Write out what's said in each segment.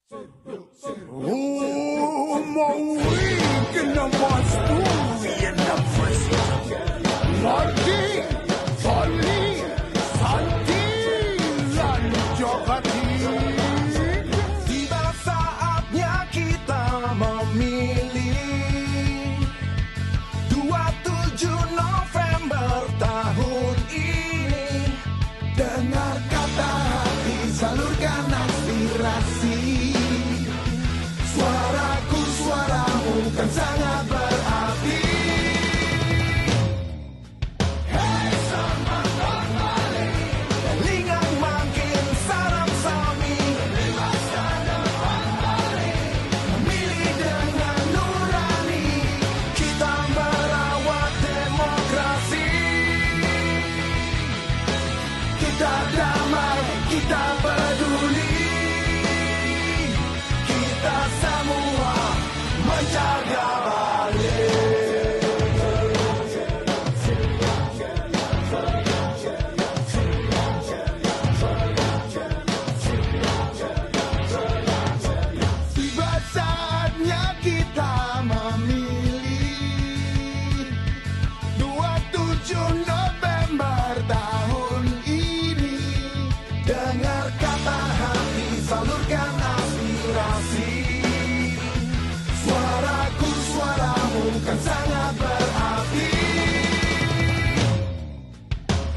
Uma weekend of my story in the first Lagi, Sali, Santi, dan Jogati. Tiba saatnya kita memilih 27 November tahun ini. Dengar kata hati, salurkan aspirasi. Suaraku, suaramu kan sangat berarti. Hei semangat balik, lingang makin sarang sami. Masa depan balik, memilih dengan nurani. Kita merawat demokrasi. Kita damai, kita peduli. Kita semua menjaga balik. Tiba saatnya kita memilih 27 November tahun ini. Dengar kata hati, salurkan aspirasi. Suaraku, suaramu kan sangat berarti.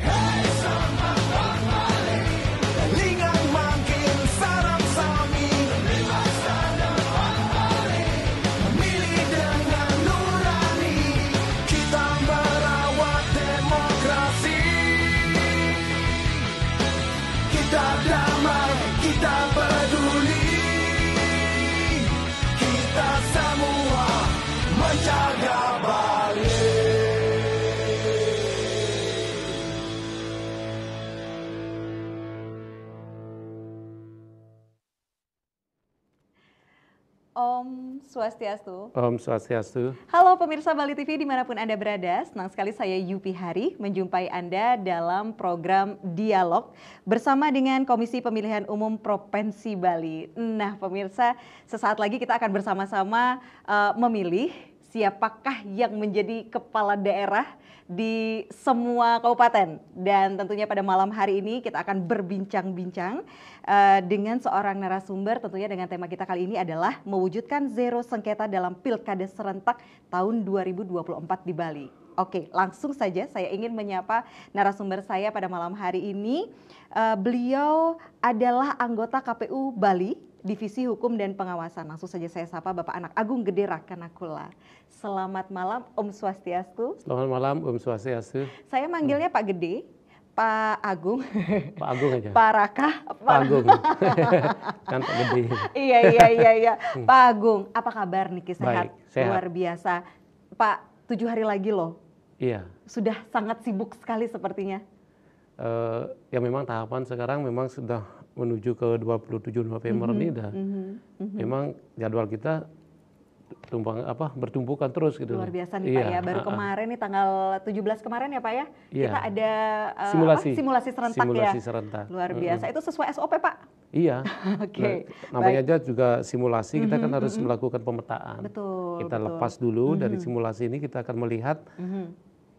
Hei semangat balik, lingang makin sarang sami. Masa depan balik, memilih dengan nurani. Kita merawat demokrasi. Kita damai, kita peduli. Kita semua menjaga balik. Om Swastiastu. Om Swastiastu. Halo pemirsa Bali TV dimanapun Anda berada, senang sekali saya Yupi Hari menjumpai Anda dalam program Dialog bersama dengan Komisi Pemilihan Umum Provinsi Bali. Nah pemirsa, sesaat lagi kita akan bersama-sama memilih siapakah yang menjadi kepala daerah di semua kabupaten. Dan tentunya pada malam hari ini kita akan berbincang-bincang dengan seorang narasumber, tentunya dengan tema kita kali ini adalah mewujudkan zero sengketa dalam Pilkada serentak tahun 2024 di Bali. Oke, langsung saja saya ingin menyapa narasumber saya pada malam hari ini. Beliau adalah anggota KPU Bali, Divisi Hukum dan Pengawasan. Langsung saja saya sapa Bapak Anak Agung Gede Rakanakula. Selamat malam Om Swastiastu. Selamat malam Om Swastiastu. Saya manggilnya Pak Gede, Pak Agung. Pak Agung aja. Pak Raka. Pak Agung. Kan Pak Gede. Iya. Pak Agung, apa kabar Niki? Sehat? Baik, sehat. Luar biasa. Pak, 7 hari lagi loh. Iya. Sudah sangat sibuk sekali sepertinya. Ya memang tahapan sekarang memang sudah menuju ke 27 November ini dah. Memang jadwal kita bertumpukan terus gitu. Luar biasa nih Pak ya. Baru kemarin nih tanggal 17 kemarin ya Pak ya. Iya. Kita ada simulasi serentak ya. Simulasi serentak. Luar biasa. Itu sesuai SOP Pak? Iya. Oke. Namanya aja juga simulasi, kita kan harus melakukan pemetaan. Betul. Kita lepas dulu dari simulasi ini, kita akan melihat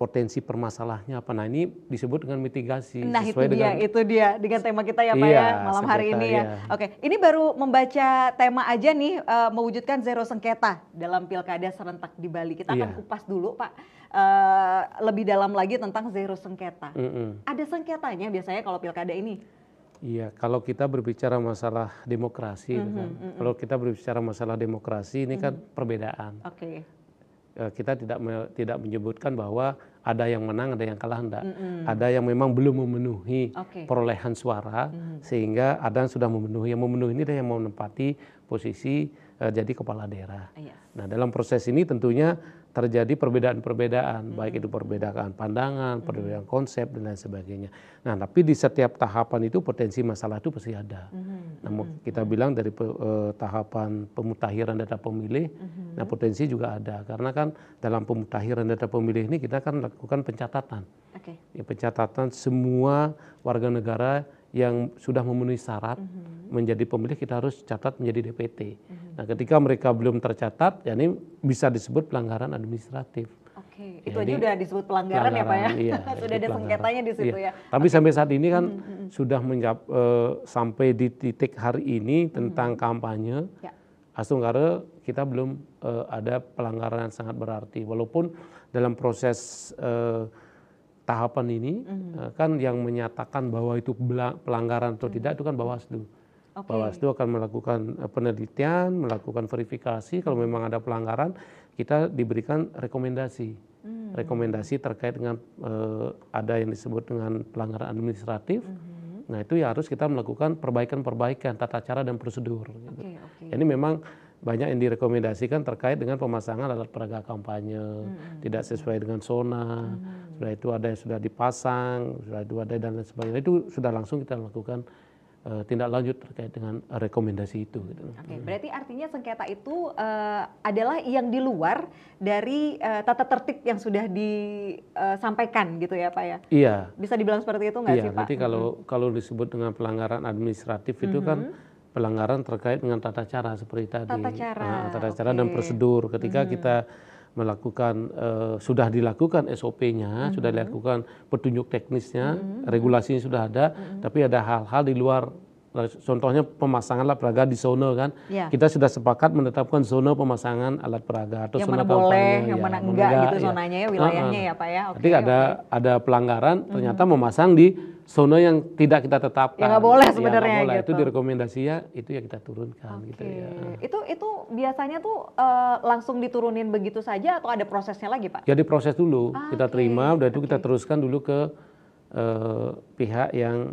potensi permasalahannya apa. Nah ini disebut dengan mitigasi. Nah itu dia dengan tema kita ya Pak ya malam hari ini ya. Oke, ini baru membaca tema aja nih mewujudkan zero sengketa dalam Pilkada serentak di Bali. Kita akan kupas dulu Pak lebih dalam lagi tentang zero sengketa. Ada sengketanya biasanya kalau Pilkada ini? Iya, kalau kita berbicara masalah demokrasi, kalau kita berbicara masalah demokrasi ini kan perbedaan. Oke. Kita tidak menyebutkan bahwa ada yang menang, ada yang kalah, enggak. Ada yang memang belum memenuhi perolehan suara, sehingga ada yang sudah memenuhi. Yang memenuhi ini adalah yang mau menempati posisi jadi kepala daerah. Nah dalam proses ini tentunya terjadi perbedaan-perbedaan, baik itu perbedaan pandangan, perbedaan konsep dan lain sebagainya. Nah, tapi di setiap tahapan itu potensi masalah itu pasti ada. Namun kita bilang dari tahapan pemutakhiran data pemilih, nah potensi juga ada karena kan dalam pemutakhiran data pemilih ini kita kan lakukan pencatatan. Ya, pencatatan semua warga negara yang sudah memenuhi syarat menjadi pemilih kita harus catat menjadi DPT. Nah, ketika mereka belum tercatat, ya ini bisa disebut pelanggaran administratif. Oke, itu aja udah disebut pelanggaran ya Pak ya? Iya, sudah ada sengketanya di situ ya. Tapi sampai saat ini kan sudah sampai di titik hari ini tentang kampanye, Astunggara kita belum ada pelanggaran yang sangat berarti. Walaupun dalam proses tahapan ini kan yang menyatakan bahwa itu pelanggaran atau tidak itu kan Bawaslu. Bawaslu akan melakukan penelitian, melakukan verifikasi. Kalau memang ada pelanggaran, kita diberikan rekomendasi. Rekomendasi terkait dengan ada yang disebut dengan pelanggaran administratif. Nah, itu ya harus kita melakukan perbaikan-perbaikan tata cara dan prosedur. Gitu. Ini memang banyak yang direkomendasikan terkait dengan pemasangan alat peraga kampanye, tidak sesuai dengan zona, sudah itu ada yang sudah dipasang, sudah itu ada dan lain sebagainya. Itu sudah langsung kita lakukan tindak lanjut terkait dengan rekomendasi itu. Gitu. Berarti artinya sengketa itu adalah yang di luar dari tata tertib yang sudah disampaikan gitu ya Pak ya? Iya. Bisa dibilang seperti itu nggak sih Pak? Iya, nanti kalau disebut dengan pelanggaran administratif itu kan pelanggaran terkait dengan tata cara seperti tadi. Tata cara dan prosedur. Ketika kita melakukan, sudah dilakukan SOP-nya, sudah dilakukan petunjuk teknisnya, regulasinya sudah ada, tapi ada hal-hal di luar. Contohnya pemasangan alat peraga di zona kan, kita sudah sepakat menetapkan zona pemasangan alat peraga atau yang zona mana boleh, kampanye, yang mana enggak gitu zonanya ya, wilayahnya ya Pak ya. Jadi ada pelanggaran ternyata memasang di zona yang tidak kita tetapkan. Yang nggak boleh sebenarnya gitu. Itu direkomendasinya itu yang kita turunkan gitu ya. Itu biasanya tuh langsung diturunin begitu saja atau ada prosesnya lagi Pak? Ya diproses dulu, kita terima, udah itu kita teruskan dulu ke pihak yang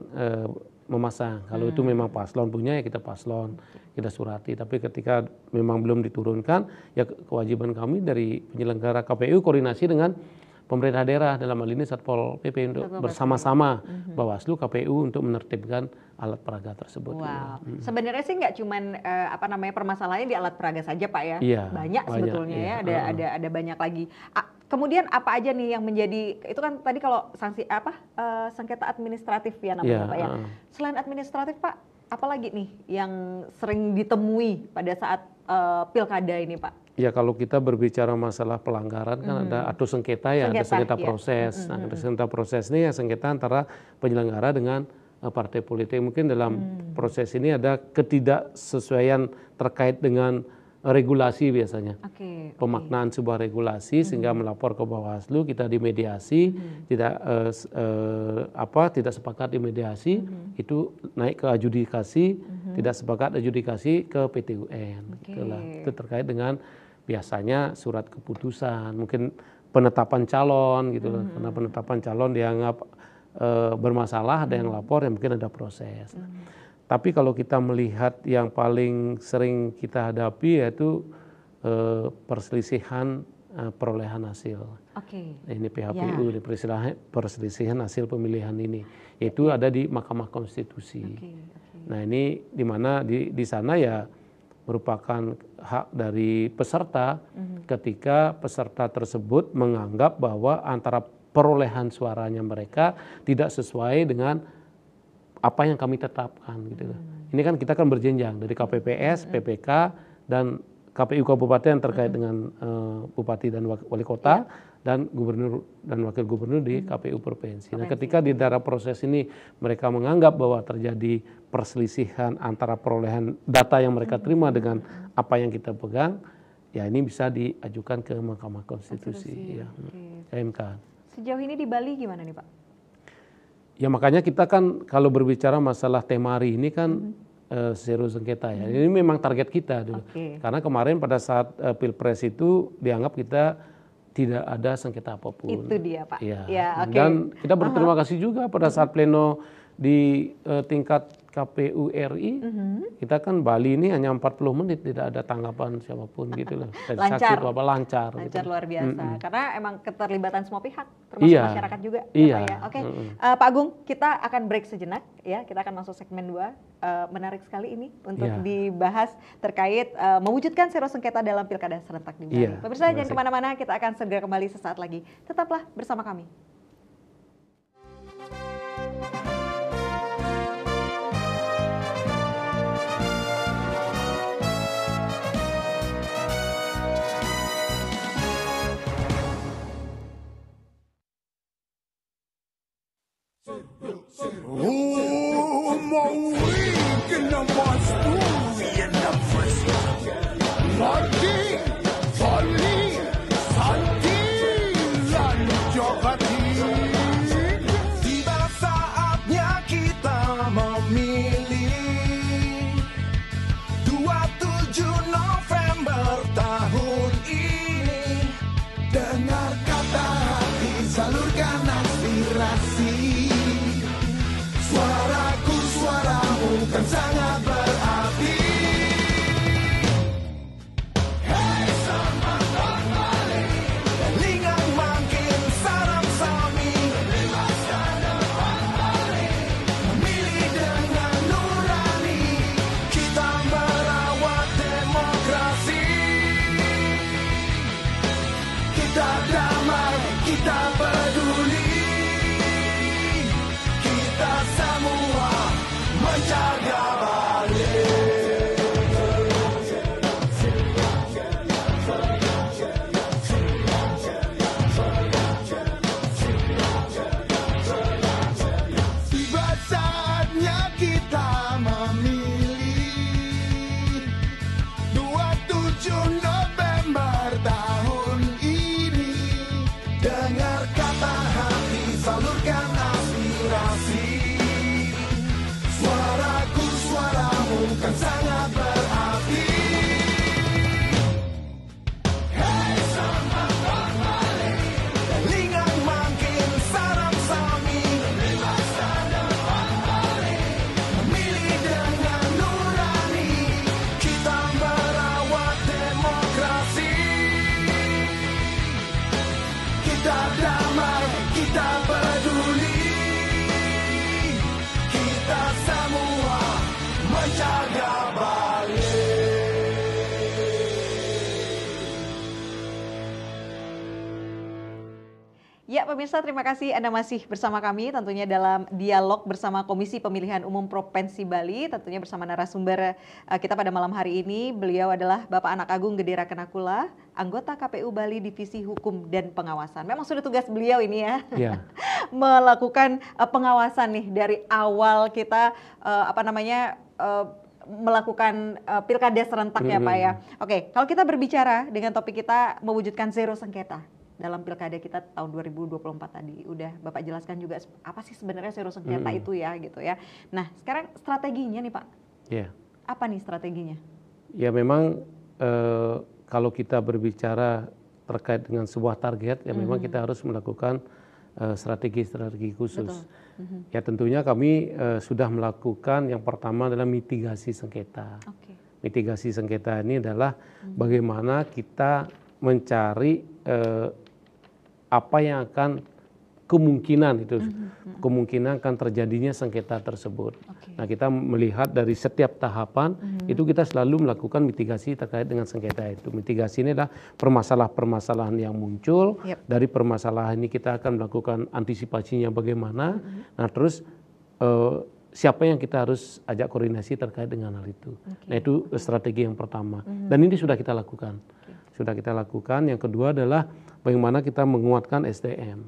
memasang. Kalau itu memang paslon punya ya kita paslon, kita surati. Tapi ketika memang belum diturunkan, ya kewajiban kami dari penyelenggara KPU koordinasi dengan pemerintah daerah, dalam hal ini Satpol PP untuk bersama-sama Bawaslu, KPU untuk menertibkan alat peraga tersebut. Wow. Sebenarnya sih nggak cuman permasalahannya di alat peraga saja Pak ya. Iya, banyak sebetulnya ya. Ada banyak lagi. Kemudian apa aja nih yang menjadi, itu kan tadi kalau sanksi sengketa administratif ya namanya Pak ya. Selain administratif Pak, apa lagi nih yang sering ditemui pada saat pilkada ini Pak? Ya kalau kita berbicara masalah pelanggaran kan ada atau sengketa ya, ada sengketa proses. Nah, sengketa proses ini ya sengketa antara penyelenggara dengan partai politik. Mungkin dalam proses ini ada ketidaksesuaian terkait dengan regulasi biasanya. Pemaknaan sebuah regulasi sehingga melapor ke Bawaslu, kita dimediasi, tidak sepakat dimediasi, itu naik ke adjudikasi, tidak sepakat adjudikasi ke PT UN. Itu terkait dengan biasanya surat keputusan, mungkin penetapan calon gitu loh. Karena penetapan calon dianggap bermasalah, ada yang lapor, ya mungkin ada proses. Tapi kalau kita melihat yang paling sering kita hadapi yaitu perselisihan perolehan hasil. Ini PHPU, perselisihan hasil pemilihan ini, yaitu ada di Mahkamah Konstitusi. Nah ini di mana di sana ya merupakan hak dari peserta ketika peserta tersebut menganggap bahwa antara perolehan suaranya mereka tidak sesuai dengan apa yang kami tetapkan gitu. Ini kan kita kan berjenjang dari KPPS, PPK dan KPU kabupaten terkait dengan bupati dan wali kota dan gubernur dan wakil gubernur di KPU provinsi. Nah, ketika di dalam proses ini mereka menganggap bahwa terjadi perselisihan antara perolehan data yang mereka terima dengan apa yang kita pegang, ya ini bisa diajukan ke Mahkamah Konstitusi. Ya, MK. Sejauh ini di Bali gimana nih Pak? Ya makanya kita kan kalau berbicara masalah tema hari ini kan zero sengketa ya. Ini memang target kita dulu. Karena kemarin pada saat Pilpres itu dianggap kita tidak ada sengketa apapun. Itu dia Pak. Ya, dan kita berterima kasih juga pada saat pleno di tingkat KPU RI, kita kan Bali ini hanya 40 menit tidak ada tanggapan siapapun gitu loh. Lancar, lancar gitu. Luar biasa. Karena emang keterlibatan semua pihak, termasuk masyarakat juga. Ya, Pak, ya. Pak Agung, kita akan break sejenak ya. Kita akan masuk segmen 2. Menarik sekali ini untuk dibahas terkait mewujudkan zero sengketa dalam pilkada serentak di Bali. Pemirsa jangan kemana-mana, kita akan segera kembali sesaat lagi. Tetaplah bersama kami. kena masuk Lagi, Fali, Santi, dan Jogati. Tiba saatnya kita memilih 27 November tahun ini. Dengar kata hati, salurkan aspirasi. Suaraku, suaramu kan sangat berarti. Hei semangat Bali, lingang makin sarang sami. Masa depan Bali, memilih dengan nurani. Kita merawat demokrasi. Kita damai, kita peduli. Kita semua menjaga Bali. Tiba saatnya kita memilih 27 November tahun ini. Dengar kata hati, salurkan aspirasi. Suaraku, suaramu kan sangat berarti. Hei semangat Bali, lingang makin sarang sami. Masa depan Bali, memilih dengan nurani. Kita merawat demokrasi. Kita damai, kita peduli. Kita semua menjaga Bali. Ya pemirsa, terima kasih Anda masih bersama kami tentunya dalam dialog bersama Komisi Pemilihan Umum Provinsi Bali, tentunya bersama narasumber kita pada malam hari ini. Beliau adalah Bapak Anak Agung Gede Rakenakula, anggota KPU Bali Divisi Hukum dan Pengawasan. Memang sudah tugas beliau ini ya, melakukan pengawasan nih dari awal kita melakukan pilkada serentak ya Pak ya. Oke, kalau kita berbicara dengan topik kita mewujudkan zero sengketa dalam pilkada kita tahun 2024 tadi, udah Bapak jelaskan juga apa sih sebenarnya zero sengketa itu ya gitu ya. Nah sekarang strateginya nih Pak, apa nih strateginya? Ya memang kalau kita berbicara terkait dengan sebuah target, ya memang kita harus melakukan strategi-strategi khusus. Ya tentunya kami sudah melakukan yang pertama adalah mitigasi sengketa. Mitigasi sengketa ini adalah bagaimana kita mencari apa yang akan kemungkinan akan terjadinya sengketa tersebut. Nah kita melihat dari setiap tahapan itu kita selalu melakukan mitigasi terkait dengan sengketa itu. Mitigasi ini adalah permasalahan-permasalahan yang muncul. Dari permasalahan ini kita akan melakukan antisipasinya bagaimana. Nah terus siapa yang kita harus ajak koordinasi terkait dengan hal itu. Nah itu strategi yang pertama. Dan ini sudah kita lakukan. Yang kedua adalah bagaimana kita menguatkan SDM,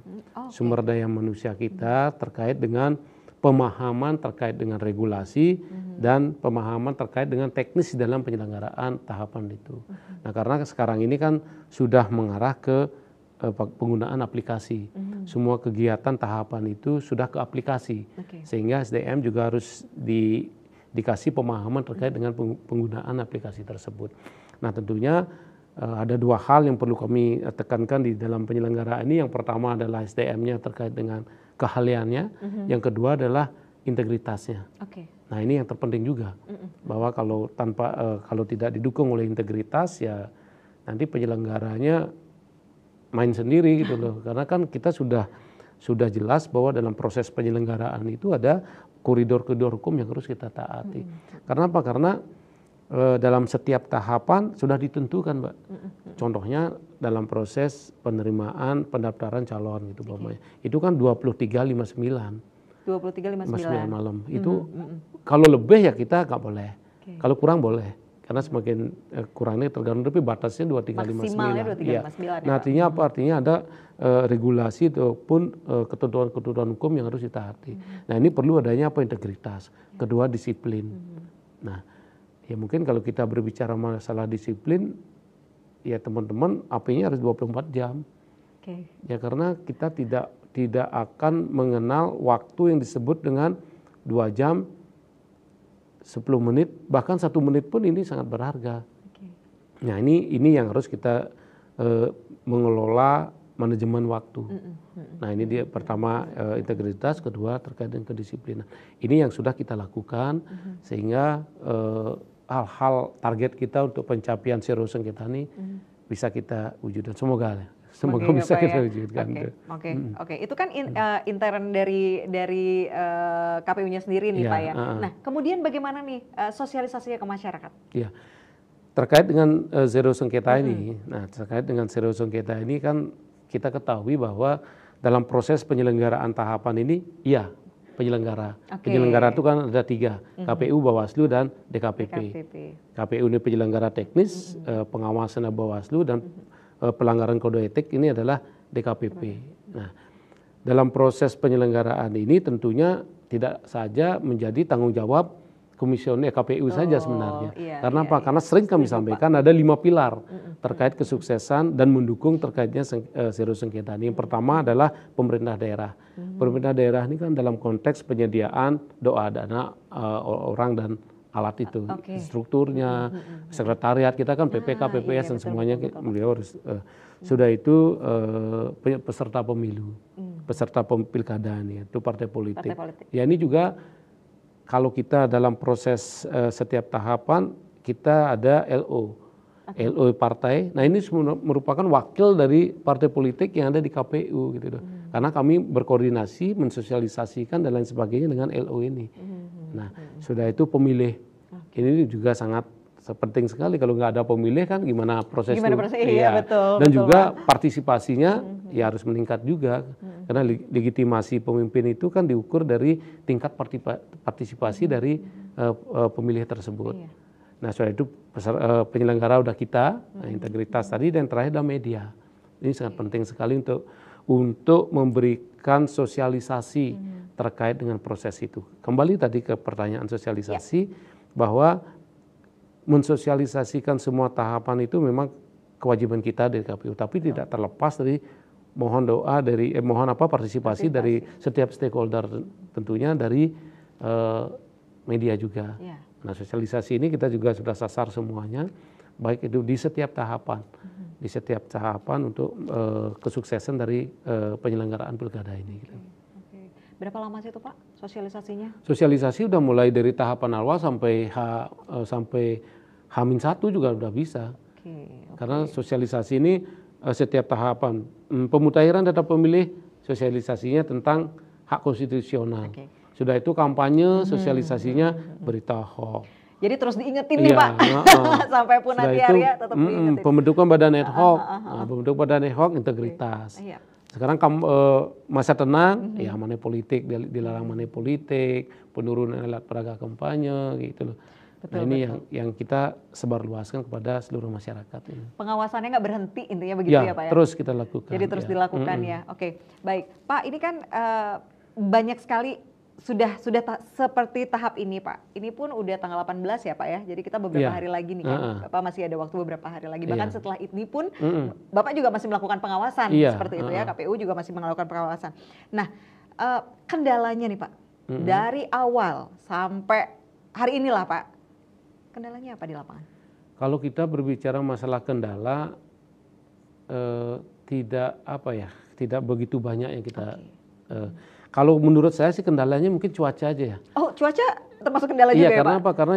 sumber daya manusia kita terkait dengan pemahaman terkait dengan regulasi dan pemahaman terkait dengan teknis dalam penyelenggaraan tahapan itu. Nah karena sekarang ini kan sudah mengarah ke penggunaan aplikasi. Semua kegiatan tahapan itu sudah ke aplikasi. Sehingga SDM juga harus dikasih pemahaman terkait dengan penggunaan aplikasi tersebut. Nah tentunya ada dua hal yang perlu kami tekankan di dalam penyelenggaraan ini. Yang pertama adalah SDM-nya terkait dengan keahliannya. Yang kedua adalah integritasnya. Nah ini yang terpenting juga. Bahwa kalau tidak didukung oleh integritas ya nanti penyelenggaranya main sendiri gitu loh. Karena kan kita sudah jelas bahwa dalam proses penyelenggaraan itu ada koridor-koridor hukum yang harus kita taati. Karena apa? Karena dalam setiap tahapan sudah ditentukan, Mbak. Contohnya dalam proses penerimaan pendaftaran calon gitu, itu kan 23.59 malam. Itu kalau lebih ya kita nggak boleh. Kalau kurang boleh. Karena semakin kurangnya tergantung, tapi batasnya 23.59. Maksimalnya 23.59 ya. Nah artinya apa? Artinya ada regulasi ataupun ketentuan-ketentuan hukum yang harus ditaati. Nah ini perlu adanya apa? Integritas. Kedua disiplin. Nah, ya mungkin kalau kita berbicara masalah disiplin, ya teman-teman AP-nya harus 24 jam. Ya karena kita tidak akan mengenal waktu yang disebut dengan 2 jam, 10 menit, bahkan 1 menit pun ini sangat berharga. Nah ini yang harus kita mengelola manajemen waktu. Nah ini dia pertama integritas, kedua terkait dengan kedisiplinan. Ini yang sudah kita lakukan sehingga hal-hal target kita untuk pencapaian zero sengketa ini bisa kita wujudkan. Semoga bisa kita wujudkan. Oke. Itu kan intern dari KPU-nya sendiri nih Pak ya. Nah kemudian bagaimana nih sosialisasinya ke masyarakat? Iya. Terkait dengan zero sengketa ini, nah terkait dengan zero sengketa ini kan kita ketahui bahwa dalam proses penyelenggaraan tahapan ini, ya penyelenggara. Penyelenggara itu kan ada 3, KPU, Bawaslu, dan DKPP. KPU ini penyelenggara teknis, pengawasan Bawaslu, dan pelanggaran kode etik ini adalah DKPP. Nah, dalam proses penyelenggaraan ini tentunya tidak saja menjadi tanggung jawab komisioner KPU saja sebenarnya. Karena apa? Karena sering kami sampaikan ada 5 pilar terkait kesuksesan dan mendukung terkaitnya zero sengketa ini. Yang pertama adalah pemerintah daerah. Pemerintah daerah ini kan dalam konteks penyediaan doa dana orang dan alat itu, strukturnya, sekretariat kita kan PPK, PPS dan semuanya beliau harus sudah itu peserta pemilu, peserta pilkada ini itu partai politik. Ya ini juga kalau kita dalam proses setiap tahapan kita ada LO partai. Nah ini merupakan wakil dari partai politik yang ada di KPU gitu loh. Karena kami berkoordinasi, mensosialisasikan dan lain sebagainya dengan LO ini. Nah sudah itu pemilih. Ini juga sangat penting sekali, kalau nggak ada pemilih kan gimana proses itu. Iya, betul, dan betul, juga Pak. Partisipasinya ya harus meningkat juga. Karena legitimasi pemimpin itu kan diukur dari tingkat partisipasi dari pemilih tersebut. Nah soal itu penyelenggara udah kita, integritas tadi, dan terakhir adalah media. Ini sangat penting sekali untuk memberikan sosialisasi terkait dengan proses itu. Kembali tadi ke pertanyaan sosialisasi, bahwa mensosialisasikan semua tahapan itu memang kewajiban kita dari KPU, tapi tidak terlepas dari mohon doa dari partisipasi dari setiap stakeholder, tentunya dari media juga. Nah sosialisasi ini kita juga sudah sasar semuanya, baik itu di setiap tahapan, untuk kesuksesan dari penyelenggaraan pilkada ini. Berapa lama sih itu Pak sosialisasinya? Sosialisasi udah mulai dari tahapan awal sampai H-1 juga udah bisa. Karena sosialisasi ini setiap tahapan. Pemutahiran data pemilih, sosialisasinya tentang hak konstitusional. Sudah itu kampanye, sosialisasinya berita hoax. Jadi terus diingetin nih Pak, sampai pun nanti hari ya tetap diingetin. Pembentukan badan ad hoc, pembentukan badan ad hoc integritas. Sekarang masa tenang, ya money politik, dilarang money politik, penurunan alat peraga kampanye gitu loh. Nah ini yang kita sebarluaskan kepada seluruh masyarakat. Pengawasannya nggak berhenti intinya begitu ya Pak ya? Terus kita lakukan. Jadi terus dilakukan ya. Oke, baik. Pak ini kan banyak sekali sudah seperti tahap ini Pak. Ini pun udah tanggal 18 ya Pak ya. Jadi kita beberapa hari lagi nih kan. Bapak masih ada waktu beberapa hari lagi. Bahkan setelah ini pun Bapak juga masih melakukan pengawasan seperti itu ya. KPU juga masih melakukan pengawasan. Nah, kendalanya nih Pak. Dari awal sampai hari inilah Pak. Kendalanya apa di lapangan? Kalau kita berbicara masalah kendala tidak begitu banyak yang kita kalau menurut saya sih kendalanya mungkin cuaca aja ya. Oh, cuaca termasuk kendala juga ya, Pak? Iya, karena apa? Karena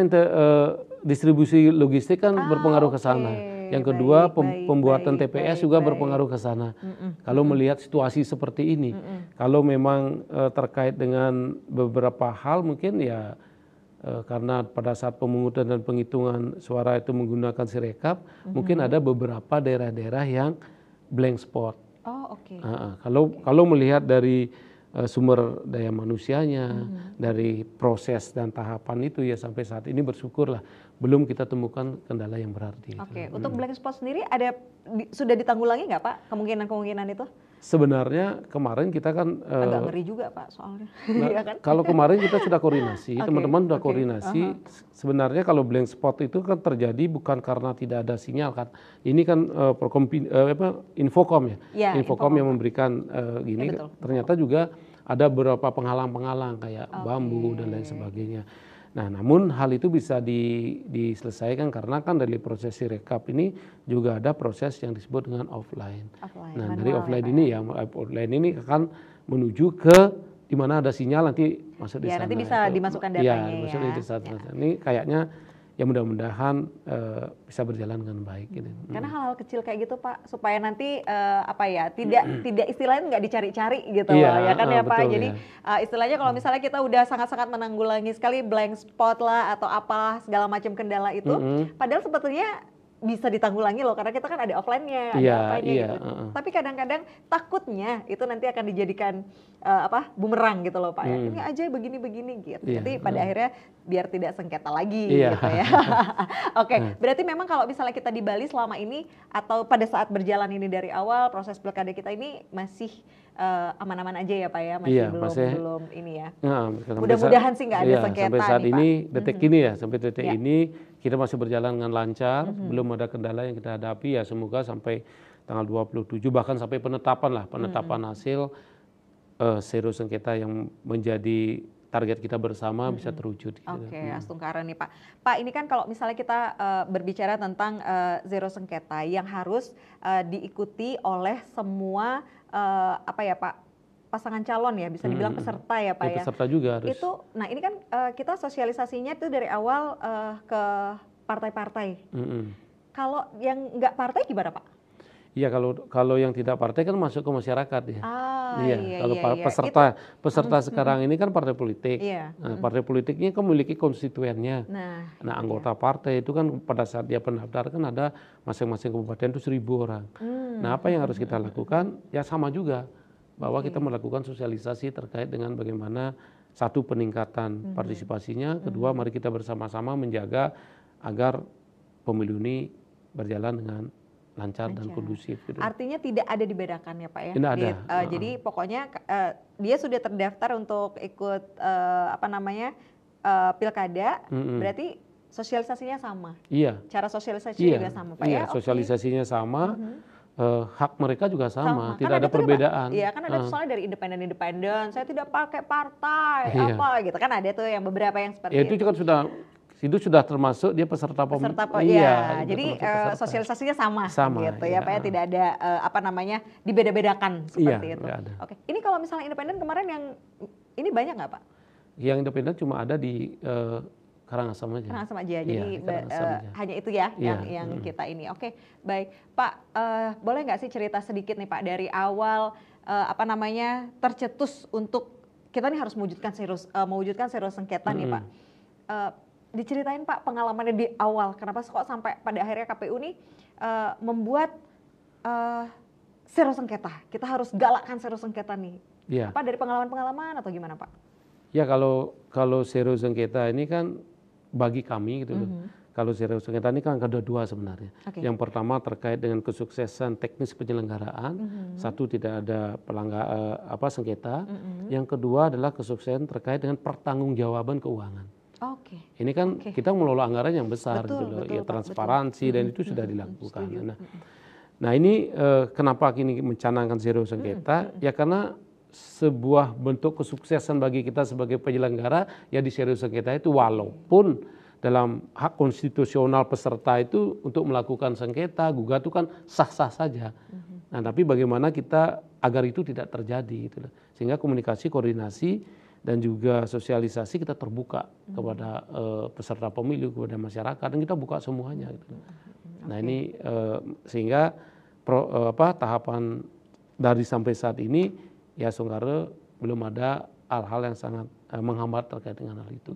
distribusi logistik kan berpengaruh ke sana. Yang kedua, pembuatan TPS juga berpengaruh ke sana. Kalau melihat situasi seperti ini, kalau memang terkait dengan beberapa hal mungkin ya karena pada saat pemungutan dan penghitungan suara itu menggunakan Sirekap, mungkin ada beberapa daerah-daerah yang blank spot. Oh, oke. Kalau melihat dari sumber daya manusianya, dari proses dan tahapan itu ya sampai saat ini bersyukurlah belum kita temukan kendala yang berarti. Oke, untuk blank spot sendiri sudah ditanggulangi nggak Pak kemungkinan itu? Sebenarnya kemarin kita kan agak ngeri juga Pak soalnya. Nah, ya kan? kalau kemarin kita sudah koordinasi, teman-teman sudah oke. koordinasi. Sebenarnya kalau blank spot itu kan terjadi bukan karena tidak ada sinyal kan. Ini kan Infocom ya. Ya, Infocom yang memberikan gini. Ya, betul. Ternyata juga ada beberapa penghalang-penghalang kayak bambu dan lain sebagainya. Nah, namun hal itu bisa diselesaikan karena kan dari proses sirekap ini juga ada proses yang disebut dengan offline. Nah, dari offline ini akan menuju ke di mana ada sinyal nanti masuk di sana. Nanti bisa dimasukkan datanya ya. Masuk di sana. Ini kayaknya ya mudah-mudahan bisa berjalan dengan baik gitu. Karena hal-hal kecil kayak gitu Pak, supaya nanti tidak istilahnya nggak dicari-cari gitu loh, ya kan ya Pak. Betul, jadi istilahnya kalau misalnya kita udah sangat-sangat menanggulangi sekali blank spot lah atau apalah segala macam kendala itu, padahal sebetulnya bisa ditanggulangi loh karena kita kan ada offline-nya, ada apanya gitu. Tapi kadang-kadang takutnya itu nanti akan dijadikan bumerang gitu loh Pak ya. Ini aja begini-begini gitu. Jadi pada akhirnya biar tidak sengketa lagi gitu ya. Oke, berarti memang kalau misalnya kita di Bali selama ini atau pada saat berjalan ini dari awal proses pilkada kita ini masih aman-aman aja ya Pak ya, belum ini ya. Mudah-mudahan sih nggak ada sengketa sampai saat nih, ini Pak. sampai detik ini kita masih berjalan dengan lancar, belum ada kendala yang kita hadapi ya, semoga sampai tanggal 27 bahkan sampai penetapan hasil seru sengketa yang menjadi target kita bersama bisa terwujud. Oke, Astungkara nih Pak. Pak, ini kan kalau misalnya kita berbicara tentang zero sengketa yang harus diikuti oleh semua Pak, pasangan calon ya, bisa dibilang peserta ya Pak ya. Peserta juga harus. Nah ini kan kita sosialisasinya itu dari awal ke partai-partai. Kalau yang nggak partai gimana Pak? Iya, kalau yang tidak partai kan masuk ke masyarakat ya. Kalau peserta sekarang ini kan partai politik. Nah, partai politiknya kan memiliki konstituennya. Nah, anggota partai itu kan pada saat dia pendaftar kan ada masing-masing kabupaten itu 1.000 orang. Nah, apa yang harus kita lakukan? Ya sama juga bahwa kita melakukan sosialisasi terkait dengan bagaimana satu peningkatan partisipasinya, kedua mari kita bersama-sama menjaga agar pemilu ini berjalan dengan lancar dan kondusif. Gitu. Artinya tidak ada dibedakan ya Pak ya? Tidak ada. Jadi pokoknya dia sudah terdaftar untuk ikut pilkada, berarti sosialisasinya sama? Iya. Cara sosialisasinya juga sama Pak ya? Sosialisasinya sama, hak mereka juga sama. Tidak ada perbedaan. Iya, kan ada soalnya dari independen, saya tidak pakai partai, gitu. Kan ada tuh yang beberapa yang seperti itu. Itu sudah termasuk dia peserta pemilu. Jadi sosialisasinya sama gitu ya Pak ya, tidak ada dibeda-bedakan seperti itu. Oke. Ini kalau misalnya independen kemarin yang ini banyak nggak Pak? Yang independen cuma ada di Karangasem aja. Karangasem aja. Jadi hanya itu ya yang kita ini. Oke, baik. Pak, boleh nggak sih cerita sedikit nih Pak dari awal tercetus untuk kita nih harus mewujudkan seru sengketa nih Pak. Diceritain Pak pengalamannya di awal, kenapa kok sampai pada akhirnya KPU nih membuat seru sengketa, kita harus galakkan seru sengketa nih. Apa dari pengalaman-pengalaman atau gimana Pak? Ya kalau seru sengketa ini kan bagi kami gitu loh. Kalau seru sengketa ini kan ada dua sebenarnya. Yang pertama terkait dengan kesuksesan teknis penyelenggaraan, satu tidak ada sengketa. Yang kedua adalah kesuksesan terkait dengan pertanggungjawaban keuangan. Ini kan kita mengelola anggaran yang besar transparansi dan itu sudah dilakukan. Nah ini kenapa kini mencanangkan seru sengketa? Ya karena sebuah bentuk kesuksesan bagi kita sebagai penyelenggara ya di seru sengketa itu, walaupun dalam hak konstitusional peserta itu untuk melakukan sengketa gugat itu kan sah-sah saja. Nah tapi bagaimana kita agar itu tidak terjadi gitu. Sehingga komunikasi, koordinasi dan juga sosialisasi kita terbuka kepada peserta pemilu, kepada masyarakat, dan kita buka semuanya. Gitu. Nah ini sehingga tahapan dari sampai saat ini ya Astungkara belum ada hal-hal yang sangat menghambat terkait dengan hal itu.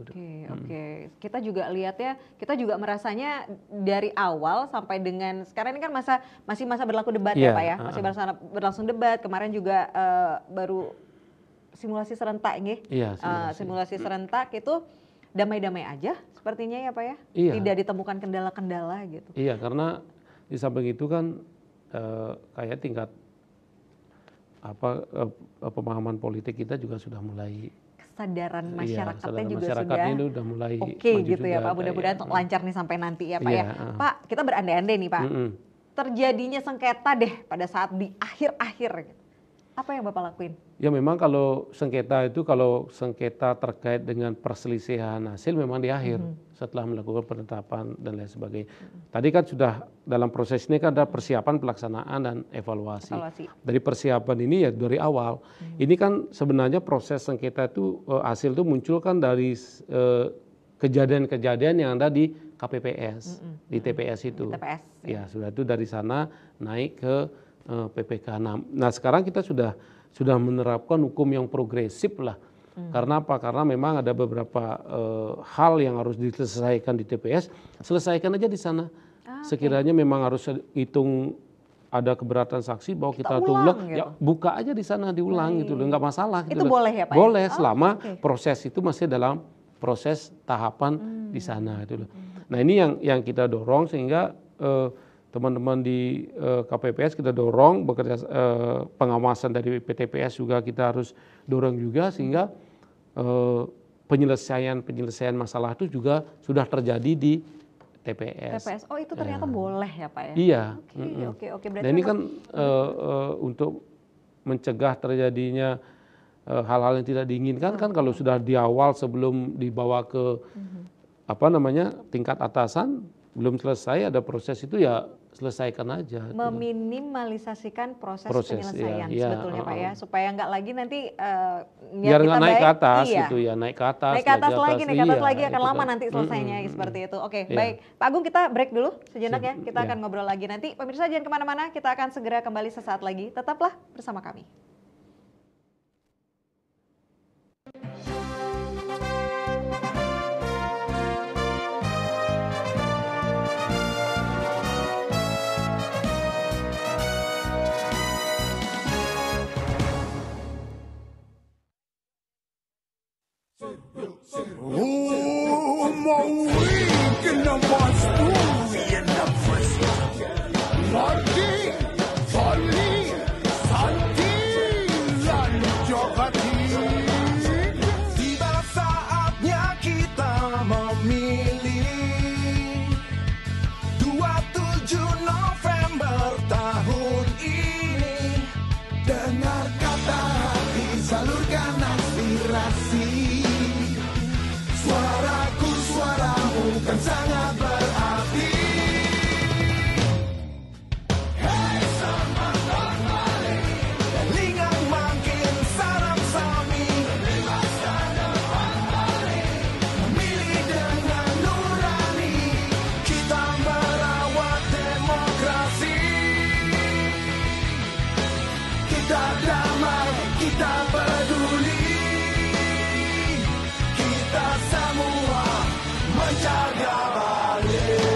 Oke. Kita juga lihat ya, kita juga merasanya dari awal sampai dengan sekarang ini kan masih masa berlaku debat ya Pak ya, masih berlangsung debat. Kemarin juga baru simulasi serentak simulasi serentak itu damai-damai aja sepertinya ya Pak ya? Tidak ditemukan kendala-kendala gitu. Iya, karena di samping itu kan kayak tingkat pemahaman politik kita juga sudah mulai, kesadaran masyarakatnya juga masyarakatnya sudah udah mulai oke gitu juga, ya Pak. Mudah-mudahan lancar nih sampai nanti ya Pak ya. Pak, kita berandai-andai nih Pak. Terjadinya sengketa deh pada saat di akhir-akhir. Apa yang Bapak lakuin? Ya memang kalau sengketa terkait dengan perselisihan hasil memang di akhir setelah melakukan penetapan dan lain sebagainya. Tadi kan sudah dalam proses ini kan ada persiapan, pelaksanaan dan evaluasi. Dari persiapan ini ya dari awal. Ini kan sebenarnya proses sengketa itu hasil itu muncul kan dari kejadian-kejadian yang ada di KPPS, di TPS itu. TPS, ya sudah itu dari sana naik ke PPK. Nah sekarang kita sudah menerapkan hukum yang progresif lah. Karena apa? Karena memang ada beberapa hal yang harus diselesaikan di TPS, selesaikan aja di sana. Sekiranya memang harus hitung ada keberatan saksi bahwa kita ulang, gitu. Ya buka aja di sana diulang gitu loh, nggak masalah. Itu gitu boleh ya Pak? Boleh selama proses itu masih dalam proses tahapan di sana gitu loh. Nah ini yang kita dorong sehingga teman-teman di KPPS kita dorong bekerja, pengawasan dari PTPS juga kita harus dorong juga sehingga penyelesaian masalah itu juga sudah terjadi di TPS. Oh itu ternyata boleh ya Pak ya? Iya. Oke. Dan ini kan untuk mencegah terjadinya hal-hal yang tidak diinginkan kan kalau sudah di awal sebelum dibawa ke tingkat atasan belum selesai ada proses itu ya selesaikan aja. Meminimalisasikan proses penyelesaian sebetulnya Pak ya, supaya nggak lagi nanti biar nggak naik ke atas gitu ya, naik ke atas lagi akan lama nanti selesainya seperti itu. Oke, baik Pak Agung, kita break dulu sejenak ya, kita akan ngobrol lagi nanti. Pemirsa jangan kemana-mana, kita akan segera kembali sesaat lagi, tetaplah bersama kami. Tiba saatnya kita memilih 27 November tahun ini. Dengar kata hati, salurkan aspirasi. Suaraku, suaramu kan sangat berarti. Hei semangat balik, lingang makin sarang sami. Masa depan balik, memilih dengan nurani. Kita merawat demokrasi. Kita damai, kita peduli. Kita semua menjaga balik.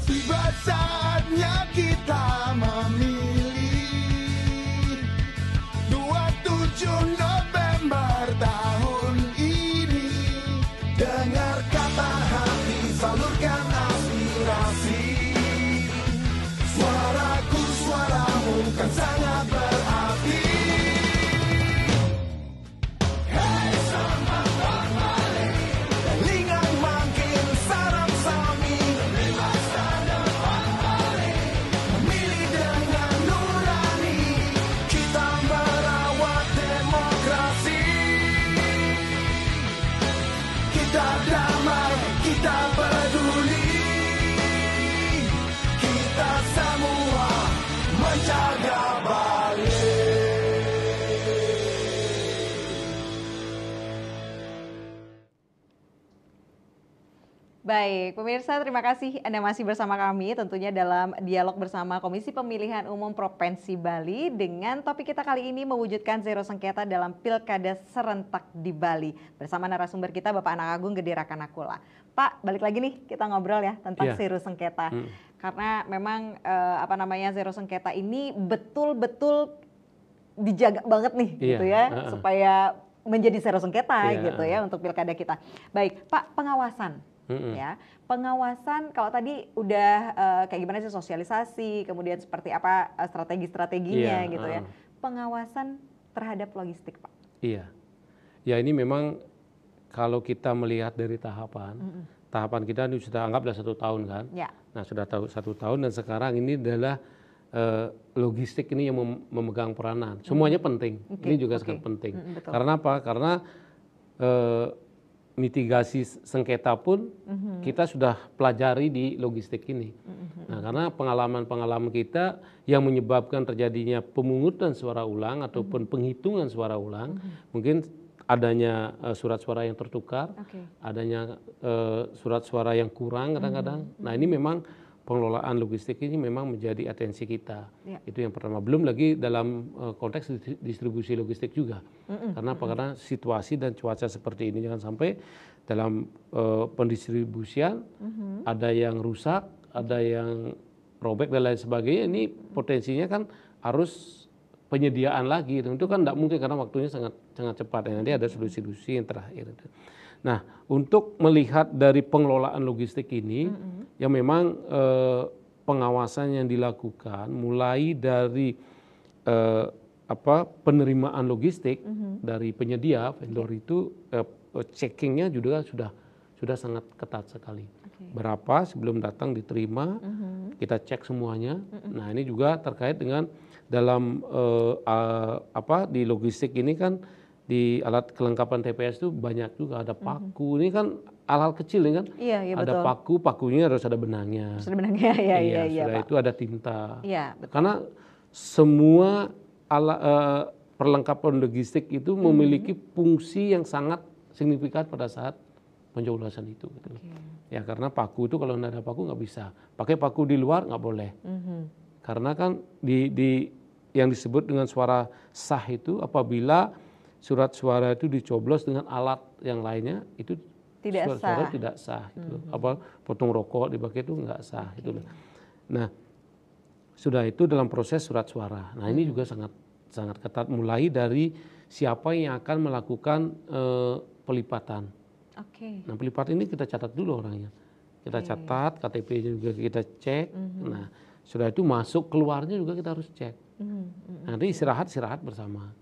Tiba saatnya kita memilih 27 November tahun ini. Dengar kata hati, salurkan aspirasi. Suaraku, suaramu kan sangat berarti. Hei semangat balik, lingang makin sarang sami. Masa depan balik, memilih dengan nurani. Kita merawat demokrasi. Kita damai, kita peduli. Kita semua menjaga balik. Baik, pemirsa terima kasih Anda masih bersama kami tentunya dalam dialog bersama Komisi Pemilihan Umum Provinsi Bali dengan topik kita kali ini mewujudkan zero sengketa dalam Pilkada serentak di Bali. Bersama narasumber kita Bapak Anak Agung Gede Rakanakula. Pak, balik lagi nih kita ngobrol ya tentang zero sengketa. Karena memang zero sengketa ini betul-betul dijaga banget nih gitu ya supaya menjadi sero sengketa gitu ya untuk pilkada kita. Baik, Pak, pengawasan. Ya, pengawasan kalau tadi udah kayak gimana sih sosialisasi, kemudian seperti apa strategi-strateginya gitu ya. Pengawasan terhadap logistik, Pak. Iya, ya ini memang kalau kita melihat dari tahapan kita ini sudah anggaplah 1 tahun kan. Ya. Nah sudah tahu 1 tahun dan sekarang ini adalah logistik ini yang memegang peranan. Semuanya penting, ini juga sangat penting. Karena apa? Karena mitigasi sengketa pun kita sudah pelajari di logistik ini. Nah, karena pengalaman-pengalaman kita yang menyebabkan terjadinya pemungutan suara ulang ataupun penghitungan suara ulang, mungkin adanya surat suara yang tertukar, adanya surat suara yang kurang kadang-kadang. Nah, ini memang pengelolaan logistik ini memang menjadi atensi kita. Itu yang pertama. Belum lagi dalam konteks distribusi logistik juga. Karena apa? Karena situasi dan cuaca seperti ini, jangan sampai dalam pendistribusian ada yang rusak, ada yang robek dan lain sebagainya. Ini potensinya kan harus penyediaan lagi. Itu kan tidak mungkin karena waktunya sangat cepat. Nanti ada solusi-solusi yang terakhir. Nah, untuk melihat dari pengelolaan logistik ini, yang memang pengawasan yang dilakukan mulai dari penerimaan logistik dari penyedia vendor itu checkingnya juga sudah sangat ketat sekali. Berapa sebelum datang diterima, kita cek semuanya. Nah, ini juga terkait dengan dalam di logistik ini kan. Di alat kelengkapan TPS itu banyak juga, ada paku, ini kan hal-hal kecil ini kan, ada betul. Pakunya harus ada benangnya. Sudah benangnya, iya. Sudah Pak. itu ada tinta. Iya, betul. Karena semua perlengkapan logistik itu memiliki fungsi yang sangat signifikan pada saat pencoblosan itu. Gitu. Ya karena paku itu kalau nggak ada paku nggak bisa. Pakai paku di luar nggak boleh. Karena kan yang disebut dengan suara sah itu apabila surat suara itu dicoblos dengan alat yang lainnya itu tidak suara tidak sah gitu. Potong rokok dipakai itu nggak sah gitu. Nah, sudah itu dalam proses surat suara. Nah, ini juga sangat ketat mulai dari siapa yang akan melakukan pelipatan. Nah, pelipatan ini kita catat dulu orangnya. Kita catat, KTP-nya juga kita cek. Nah, sudah itu masuk keluarnya juga kita harus cek. Nanti istirahat bersama.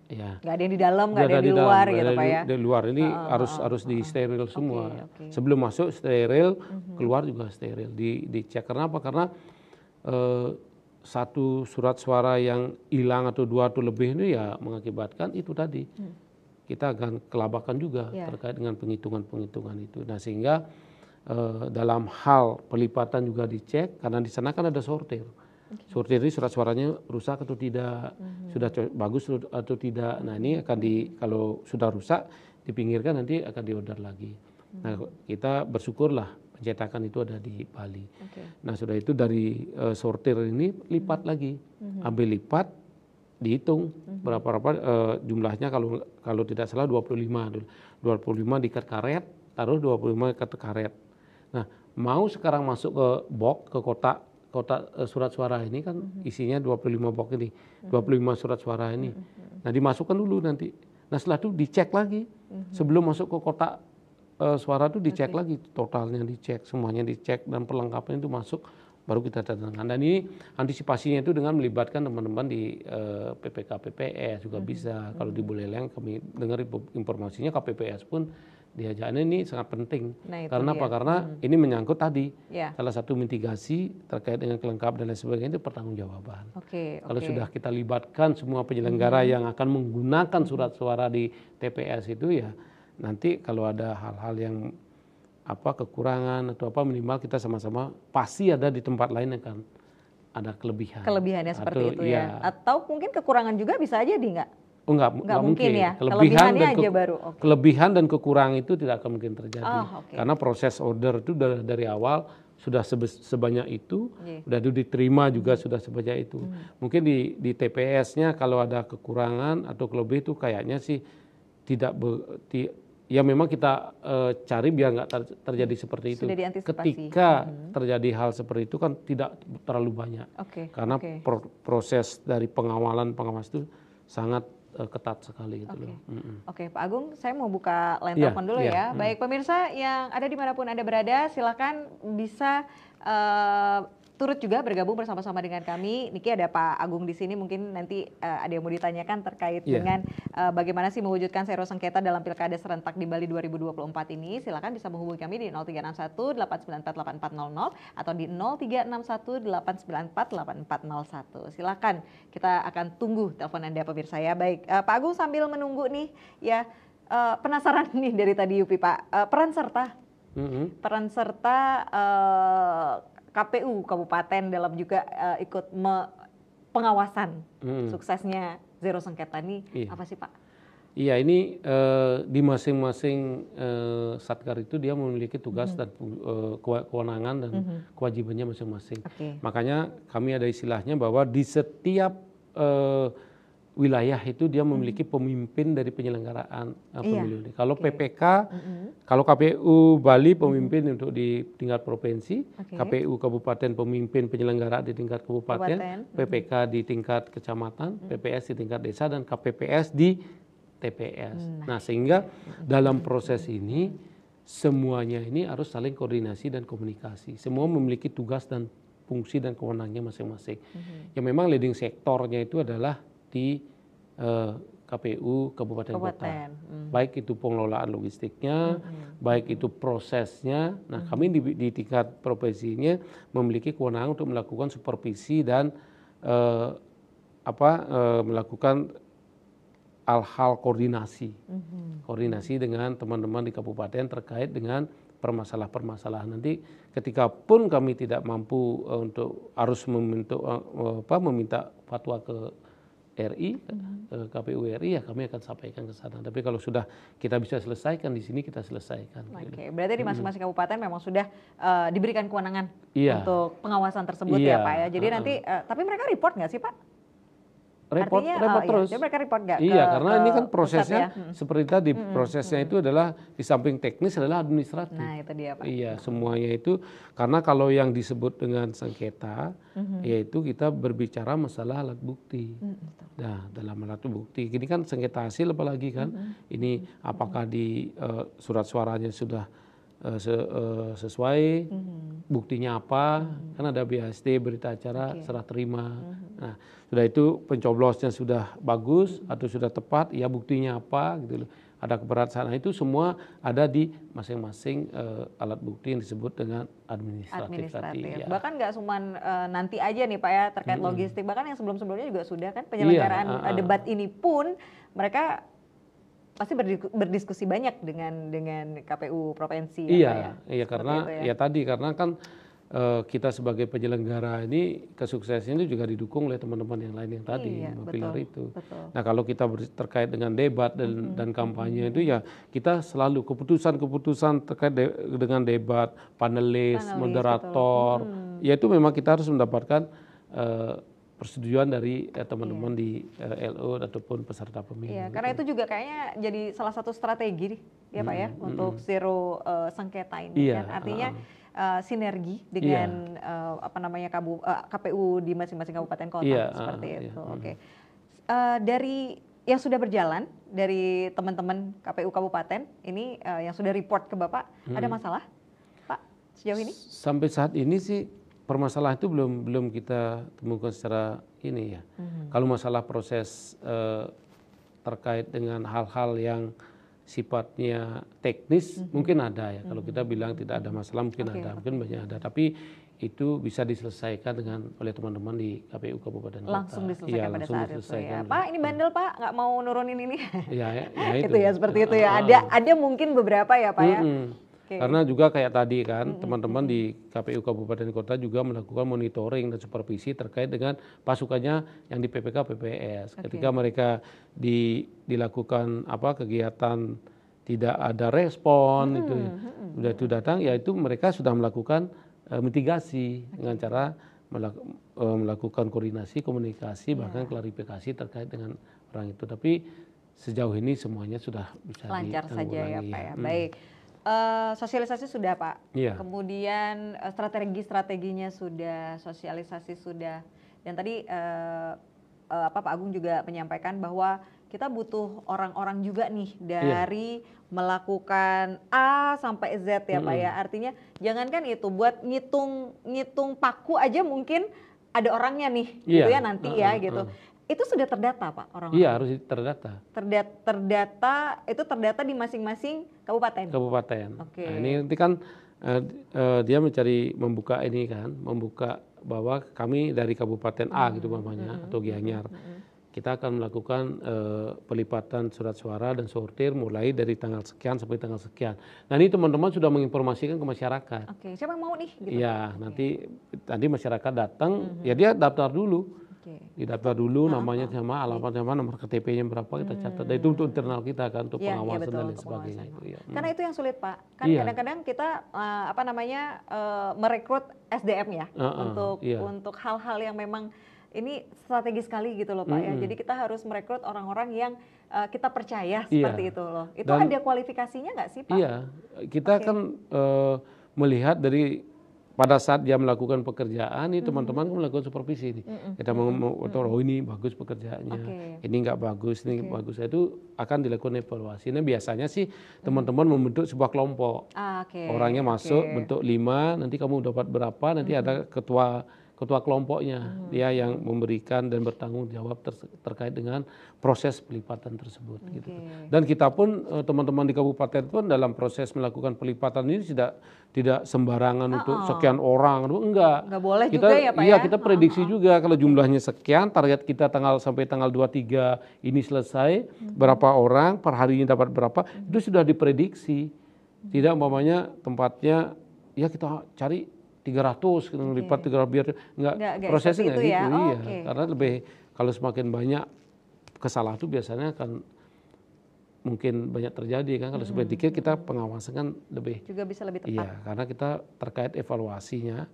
Ya. Nggak ada yang di dalam, nggak ada yang di luar gitu Pak ya? Di luar ini harus di steril semua. Sebelum masuk steril, keluar juga steril. Dicek karena apa? Karena satu surat suara yang hilang atau 2 atau lebih ini ya mengakibatkan itu tadi. Kita akan kelabakan juga terkait dengan penghitungan itu. Nah sehingga dalam hal pelipatan juga dicek karena di sana kan ada sortir. Sortir ini surat suaranya rusak atau tidak, sudah bagus atau tidak. Nah ini akan kalau sudah rusak dipinggirkan nanti akan diorder lagi. Nah kita bersyukurlah pencetakan itu ada di Bali. Nah sudah itu dari sortir ini lipat lagi, ambil lipat, dihitung berapa jumlahnya kalau tidak salah 25 diikat karet, taruh 25 ikat karet. Nah mau sekarang masuk ke box ke kotak surat suara ini kan isinya 25 box ini, 25 surat suara ini. Nah dimasukkan dulu nanti. Nah setelah itu dicek lagi. Sebelum masuk ke kotak suara itu dicek lagi, totalnya dicek, semuanya dicek dan perlengkapan itu masuk baru kita datangkan. Dan ini antisipasinya itu dengan melibatkan teman-teman di PPK PPS juga bisa. Kalau di Buleleng kami dengar informasinya KPPS pun diajaknya ini sangat penting. Karena apa? Karena ini menyangkut tadi salah satu mitigasi terkait dengan kelengkapan dan lain sebagainya itu pertanggungjawaban. Kalau sudah kita libatkan semua penyelenggara yang akan menggunakan surat suara di TPS itu ya nanti kalau ada hal-hal yang kekurangan atau minimal kita sama-sama pasti ada di tempat lain akan ada kelebihan. Kelebihannya seperti itu ya. Atau mungkin kekurangan juga bisa aja nggak? Enggak mungkin ya. Kelebihan dan kekurangan itu tidak akan mungkin terjadi. Karena proses order itu dari awal sudah sebanyak itu, udah diterima juga sudah sebanyak itu. Mungkin di TPS-nya kalau ada kekurangan atau kelebihan itu kayaknya sih ya memang kita cari biar nggak terjadi seperti itu. Ketika terjadi hal seperti itu kan tidak terlalu banyak. Karena proses dari pengawas itu sangat ketat sekali gitu loh. Oke, Pak Agung, saya mau buka line telepon dulu ya. Baik, pemirsa yang ada dimanapun Anda berada, silakan bisa turut juga bergabung bersama-sama dengan kami. Niki ada Pak Agung di sini, mungkin nanti ada yang mau ditanyakan terkait dengan bagaimana sih mewujudkan sero sengketa dalam Pilkada serentak di Bali 2024 ini. Silakan bisa menghubungi kami di 0361 894 8400 atau di 0361 894 8401. Silakan, kita akan tunggu telepon Anda pemirsa ya. Baik, Pak Agung sambil menunggu nih ya, penasaran nih dari tadi Yupi Pak, peran serta KPU Kabupaten dalam juga ikut pengawasan suksesnya zero sengketa ini apa sih Pak? Iya, ini di masing-masing Satker itu dia memiliki tugas dan kewenangan dan kewajibannya masing-masing. Makanya kami ada istilahnya bahwa di setiap wilayah itu dia memiliki pemimpin dari penyelenggaraan pemilu ini. Kalau PPK, kalau KPU Bali pemimpin untuk di tingkat provinsi, KPU Kabupaten pemimpin penyelenggara di tingkat kabupaten, PPK di tingkat kecamatan, PPS di tingkat desa, dan KPPS di TPS. Nah, sehingga dalam proses ini semuanya ini harus saling koordinasi dan komunikasi. Semua memiliki tugas dan fungsi dan kewenangannya masing-masing. Yang memang leading sektornya itu adalah di KPU Kabupaten Kota. Baik itu pengelolaan logistiknya, baik itu prosesnya. Nah, kami di tingkat provinsinya memiliki kewenangan untuk melakukan supervisi dan melakukan hal-hal koordinasi. Koordinasi dengan teman-teman di kabupaten terkait dengan permasalahan-permasalahan. Nanti ketika pun kami tidak mampu untuk harus meminta fatwa ke RI, KPU RI, ya kami akan sampaikan ke sana. Tapi kalau sudah kita bisa selesaikan di sini, kita selesaikan. Oke, berarti di masing-masing kabupaten memang sudah diberikan kewenangan untuk pengawasan tersebut ya Pak ya. Jadi nanti, tapi mereka report nggak sih Pak? Report terus. Ya, mereka report nggak? Iya, karena ini kan prosesnya seperti tadi, prosesnya itu adalah di samping teknis adalah administratif. Nah, itu dia Pak. Iya, semuanya itu karena kalau yang disebut dengan sengketa, yaitu kita berbicara masalah alat bukti. Nah, dalam alat bukti, ini kan sengketa hasil apalagi kan, ini apakah di surat suaranya sudah sesuai, buktinya apa, kan ada BHSD, berita acara, serah terima. Nah, sudah itu pencoblosnya sudah bagus atau sudah tepat, ya buktinya apa gitu loh. Ada keberatan, itu semua ada di masing-masing alat bukti yang disebut dengan administratif. Tadi, ya. Bahkan nggak cuma nanti aja nih Pak ya terkait logistik, bahkan yang sebelum-sebelumnya juga sudah kan penyelenggaraan debat ini pun mereka pasti berdiskusi banyak dengan KPU provinsi. Iya, iya karena ya tadi karena kan kita sebagai penyelenggara ini kesuksesan itu juga didukung oleh teman-teman yang lain yang tadi pilar itu. Nah, kalau kita terkait dengan debat dan kampanye itu ya kita selalu keputusan terkait dengan debat, panelis moderator, ya itu memang kita harus mendapatkan persetujuan dari teman-teman di LO ataupun peserta pemilu. Iya, karena itu juga kayaknya jadi salah satu strategi ya Pak ya untuk zero sengketa ini kan artinya sinergi dengan KPU di masing-masing kabupaten kota seperti itu. Oke. Dari yang sudah berjalan dari teman-teman KPU kabupaten ini yang sudah report ke Bapak, ada masalah Pak sejauh ini? Sampai saat ini sih permasalahan itu belum kita temukan secara ini ya. Kalau masalah proses terkait dengan hal-hal yang sifatnya teknis mungkin ada ya. Kalau kita bilang tidak ada masalah mungkin ada, mungkin banyak ada. Tapi itu bisa diselesaikan oleh teman-teman di KPU Kabupaten Kota. Langsung diselesaikan pada saat itu ya. Pak ini bandel Pak, nggak mau nurunin ini. Ya itu ya seperti itu ya. Ada mungkin beberapa ya Pak ya. Karena juga kayak tadi kan teman-teman di KPU Kabupaten Kota juga melakukan monitoring dan supervisi terkait dengan pasukannya yang di PPK PPS. Ketika mereka dilakukan kegiatan tidak ada respon itu datang, ya itu mereka sudah melakukan mitigasi dengan cara melakukan koordinasi, komunikasi, bahkan klarifikasi terkait dengan orang itu. Tapi sejauh ini semuanya sudah bisa lancar saja ya Pak ya. Baik. Sosialisasi sudah Pak, kemudian strategi-strateginya sudah, sosialisasi sudah, dan tadi Pak Agung juga menyampaikan bahwa kita butuh orang-orang juga nih dari melakukan A sampai Z ya Pak ya. Artinya jangankan itu, buat ngitung paku aja mungkin ada orangnya nih gitu ya nanti gitu. Itu sudah terdata Pak orang-orang? Iya, harus terdata. Terdata di masing-masing kabupaten? Kabupaten. Nah, ini nanti kan dia membuka bahwa kami dari Kabupaten A gitu umpamanya atau Gianyar. Kita akan melakukan pelipatan surat suara dan sortir mulai dari tanggal sekian sampai tanggal sekian. Nah ini teman-teman sudah menginformasikan ke masyarakat. Siapa yang mau nih? Iya, nanti masyarakat datang, ya dia daftar dulu. Didaftar dulu namanya sama, alamat sama, nomor KTP-nya berapa kita catat. Dan itu untuk internal kita kan, untuk pengawasan dan lain sebagainya. Karena itu yang sulit Pak. Kan kadang-kadang kita merekrut SDM ya untuk hal-hal yang memang ini strategis sekali gitu loh Pak ya. Jadi kita harus merekrut orang-orang yang kita percaya seperti itu loh. Itu ada kualifikasinya nggak sih Pak? Iya, kita kan melihat dari pada saat dia melakukan pekerjaan, ini teman-teman melakukan supervisi nih. Kita mau ini bagus pekerjaannya, ini nggak bagus, ini bagus. Itu akan dilakukan evaluasi. Nah biasanya sih teman-teman membentuk sebuah kelompok. Orangnya masuk bentuk 5, nanti kamu dapat berapa, nanti ada ketua kelompoknya, dia yang memberikan dan bertanggung jawab terkait dengan proses pelipatan tersebut. Gitu. Dan kita pun teman-teman di kabupaten pun dalam proses melakukan pelipatan ini tidak sembarangan untuk sekian orang, enggak. Nggak boleh Kita, juga ya Pak iya, kita prediksi juga kalau jumlahnya sekian, target kita sampai tanggal 23 ini selesai, berapa orang per harinya dapat berapa, itu sudah diprediksi. Tidak umpamanya tempatnya ya kita cari 300 kita ngelipat 300 biar enggak prosesnya enggak gitu iya. Karena lebih kalau semakin banyak kesalahan itu biasanya akan mungkin banyak terjadi kan, kalau sedikit kita pengawasan kan juga bisa lebih tepat. Iya, karena kita terkait evaluasinya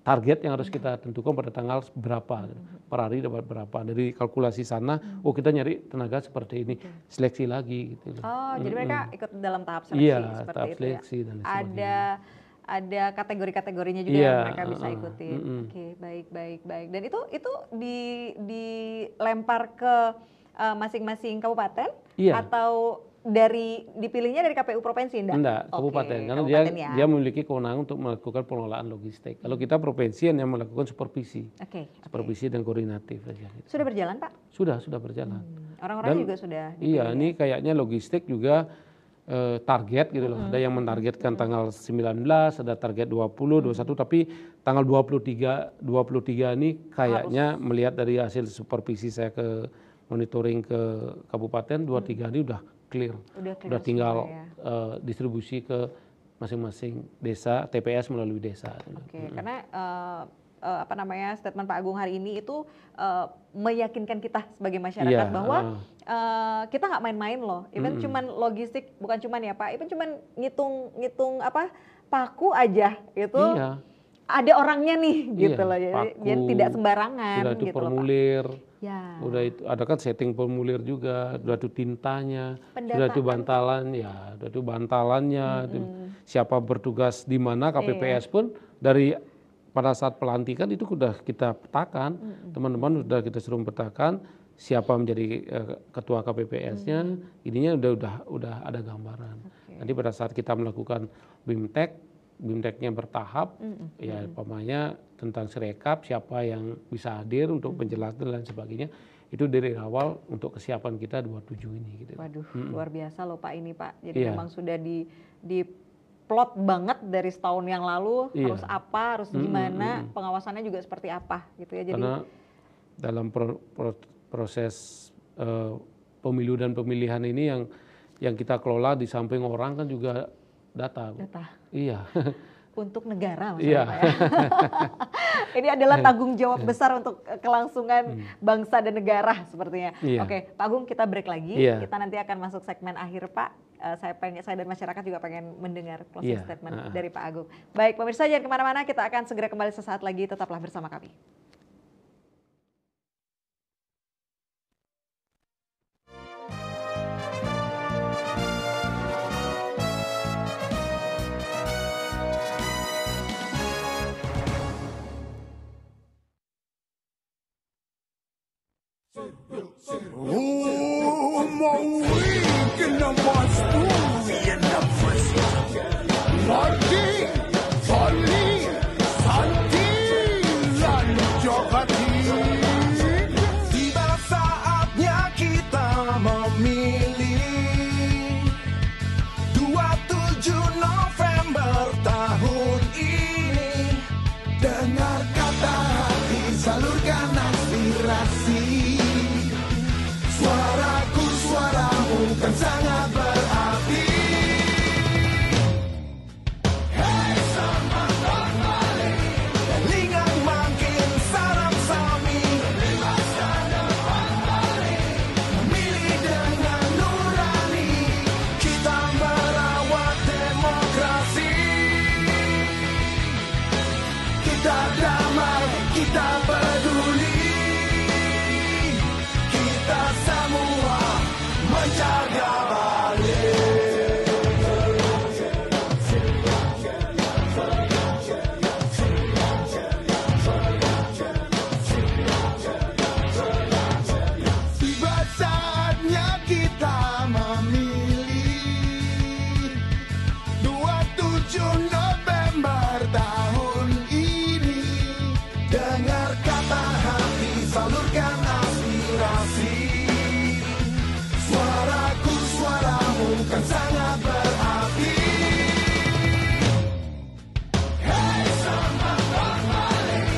target yang harus kita tentukan pada tanggal berapa, per hari dapat berapa. Dari kalkulasi sana, kita nyari tenaga seperti ini, seleksi lagi gitu. Jadi mereka ikut dalam tahap seleksi seperti tahap itu seleksi ya. Dan sebagainya. Ada kategori-kategorinya juga yang mereka bisa ikuti. Baik. Dan itu dilempar ke masing-masing kabupaten atau dipilihnya dari KPU provinsi enggak? Kabupaten. Karena dia memiliki kewenangan untuk melakukan pengelolaan logistik. Kalau kita provinsi yang melakukan supervisi. Supervisi dan koordinatif saja. Sudah berjalan, Pak? Sudah berjalan. Orang-orang juga sudah Iya, ini kayaknya logistik juga target gitu loh. Ada yang menargetkan tanggal 19, ada target 20, 21, tapi tanggal 23 ini kayaknya melihat dari hasil supervisi saya ke monitoring ke kabupaten, 23 ini udah clear. Udah tinggal distribusi ke masing-masing desa, TPS melalui desa. Karena statement Pak Agung hari ini itu meyakinkan kita sebagai masyarakat bahwa kita nggak main-main loh. Even cuman logistik, bukan cuman ya Pak, even cuman ngitung paku aja itu ada orangnya nih gitu loh. Jadi tidak sembarangan. Sudah itu gitu formulir. Ya. Udah itu ada kan setting formulir juga, udah itu tintanya, sudah itu bantalannya, siapa bertugas di mana, KPPS pun dari pada saat pelantikan itu sudah kita petakan, teman-teman sudah kita suruh petakan siapa menjadi ketua KPPS-nya, ininya udah ada gambaran. Nanti pada saat kita melakukan BIMTEK-nya bertahap, ya umpamanya tentang sirekap, siapa yang bisa hadir untuk penjelasan dan lain sebagainya, itu dari awal untuk kesiapan kita 27 ini. Gitu. Waduh, luar biasa loh Pak ini Pak. Jadi memang sudah di plot banget dari setahun yang lalu, harus apa, harus gimana, pengawasannya juga seperti apa gitu ya. Jadi karena dalam proses pemilu dan pemilihan ini yang kita kelola di samping orang kan juga data. Iya. Untuk negara maksudnya Pak ya. Ini adalah tanggung jawab besar untuk kelangsungan bangsa dan negara sepertinya. Oke, Pak Agung, kita break lagi. Kita nanti akan masuk segmen akhir Pak. Saya dan masyarakat juga pengen mendengar closing statement dari Pak Agung. Baik, pemirsa jangan kemana-mana, kita akan segera kembali sesaat lagi, tetaplah bersama kami. Uma week in the month, in the first. Lagi, Tony, Santi, lalu Jokati. Tiba saatnya kita memilih 27 November tahun ini. Dengar kata hati, salurkan aspirasi. Suaraku, suaramu kan sangat berarti. Hei semangat balik, lingang makin sarang sami. Masa depan balik, memilih dengan nurani. Kita merawat demokrasi. Kita damai, kita peduli. Kita semua menjaga balik. Tiba saatnya kita memilih 27 November tahun ini. Dengar kata hati, salurkan aspirasi. Suaraku, suaramu kan sangat berarti. Hei semangat balik,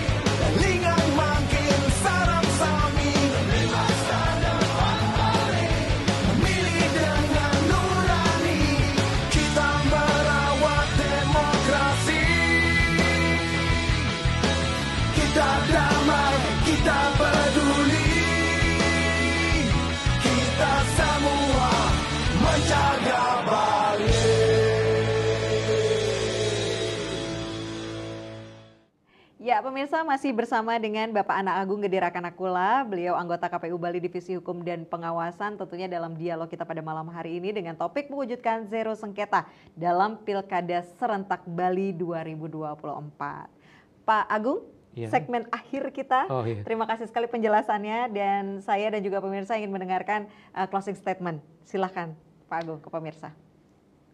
lingang makin sarang sami. Masa depan balik, memilih dengan nurani. Kita merawat demokrasi. Kita damai, kita peduli. Kita semua menjaga balik. Ya, pemirsa masih bersama dengan Bapak Ana Agung Gede Rakanakula, beliau anggota KPU Bali Divisi Hukum dan Pengawasan, tentunya dalam dialog kita pada malam hari ini dengan topik mewujudkan zero sengketa dalam Pilkada Serentak Bali 2024. Pak Agung, Iya. segmen akhir kita, Oh, iya. terima kasih sekali penjelasannya dan saya dan juga pemirsa ingin mendengarkan closing statement. Silahkan Pak Agung ke pemirsa.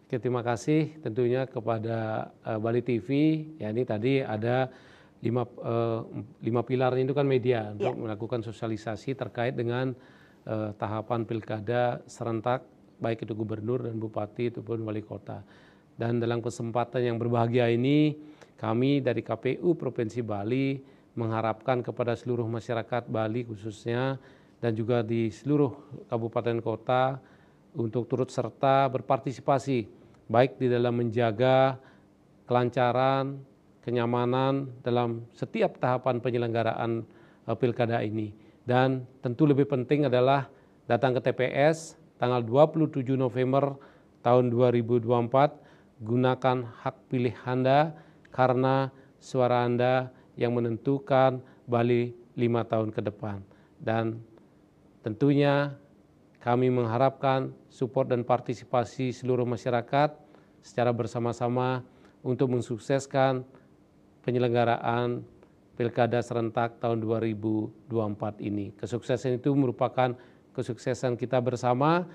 Oke, terima kasih tentunya kepada Bali TV. Ya, ini tadi ada lima pilar itu kan media untuk melakukan sosialisasi terkait dengan tahapan pilkada serentak, baik itu gubernur dan bupati ataupun wali kota. Dan dalam kesempatan yang berbahagia ini, kami dari KPU Provinsi Bali mengharapkan kepada seluruh masyarakat Bali khususnya dan juga di seluruh kabupaten kota untuk turut serta berpartisipasi baik di dalam menjaga kelancaran, kenyamanan dalam setiap tahapan penyelenggaraan pilkada ini. Dan tentu lebih penting adalah datang ke TPS tanggal 27 November tahun 2024, gunakan hak pilih Anda karena suara Anda yang menentukan Bali 5 tahun ke depan. Dan tentunya kami mengharapkan support dan partisipasi seluruh masyarakat secara bersama-sama untuk mensukseskan penyelenggaraan Pilkada Serentak tahun 2024 ini. Kesuksesan itu merupakan kesuksesan kita bersama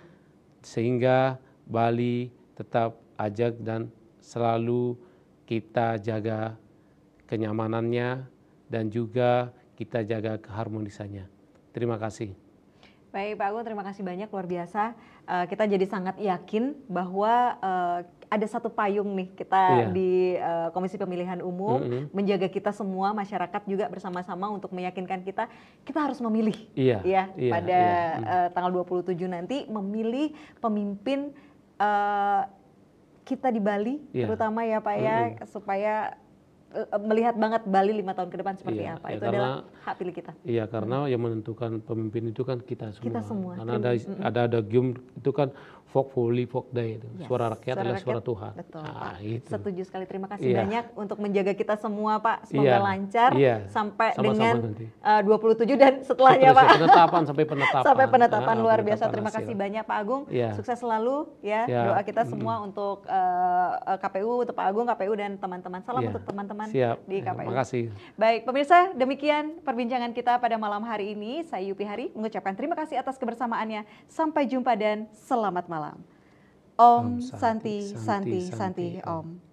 sehingga Bali tetap ajak dan selalu kita jaga kenyamanannya dan juga kita jaga keharmonisannya. Terima kasih. Baik Pak Agung, terima kasih banyak, luar biasa. Kita jadi sangat yakin bahwa ada satu payung nih kita di Komisi Pemilihan Umum menjaga kita semua masyarakat juga bersama-sama untuk meyakinkan kita harus memilih pada tanggal 27 nanti memilih pemimpin kita di Bali terutama ya Pak ya, supaya melihat banget Bali 5 tahun ke depan seperti apa. Itu adalah hak pilih kita. Iya, karena yang menentukan pemimpin itu kan kita semua. Kita semua. Karena ada gium itu kan folk voli folk day itu. Suara rakyat adalah suara Tuhan. Betul, Pak. Gitu. Setuju sekali. Terima kasih banyak untuk menjaga kita semua Pak. Semoga lancar sampai dengan nanti. 27 dan setelahnya Pak. Sampai penetapan. Sampai penetapan luar biasa. Terima kasih banyak Pak Agung. Sukses selalu ya. Doa kita semua untuk KPU, untuk Pak Agung, KPU dan teman-teman. Salam untuk teman-teman teman-teman di KPU. Terima kasih. Baik, pemirsa, demikian perbincangan kita pada malam hari ini. Saya Yupi Hari mengucapkan terima kasih atas kebersamaannya. Sampai jumpa dan selamat malam. Om Santi Santi Santi Om.